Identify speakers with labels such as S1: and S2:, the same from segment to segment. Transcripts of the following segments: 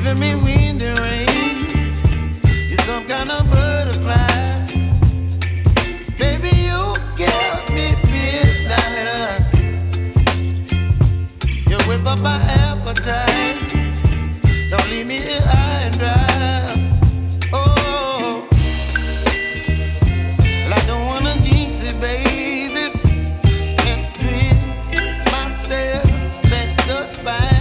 S1: giving me wind and rain. You're some kind of butterfly. Baby, you give me midnight. You whip up my appetite. Don't leave me here high and dry. Oh, well, I don't wanna jinx it, baby, and twist myself at the spine.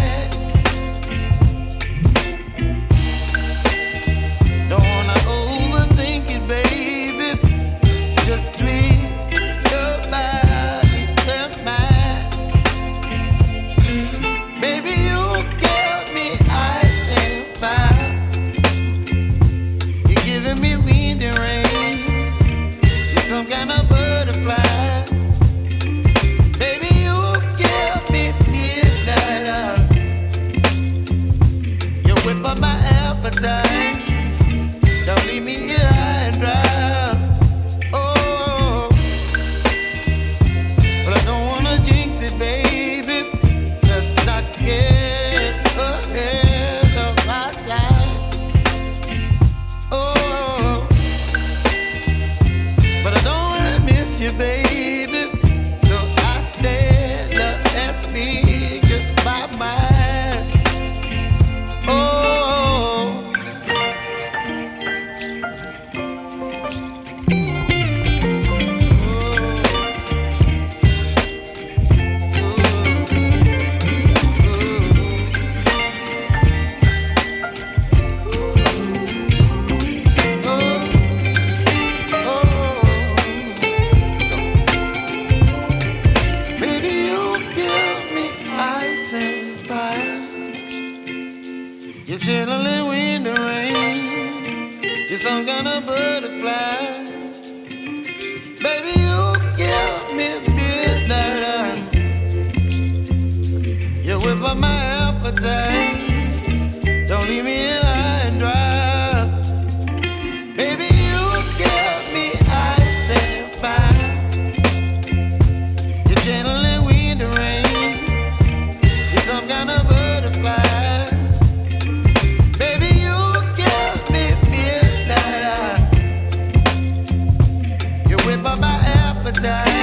S1: Don't wanna overthink it, baby. It's just twist your body and mine. Baby, you give me ice and fire. You're giving me wind and rain. You're some kind of butterfly. Baby, you give me midnight. You whip up my appetite. Don't leave me here high and dry. Oh, but I don't wanna jinx it, baby. Let's not get ahead of my time. Oh, but I don't wanna miss you, baby. So I stand up and speak just my mind. Oh. Baby, you give me ice and fire. You're chilling wind and rain. You're some kind of butterfly. Baby, you give me midnight. You whip up my appetite. Don't leave me here high and dry. Baby, you give me ice and fire. You're channeling wind and rain. You're some kind of butterfly. Baby, you give me midnight. You whip up my appetite.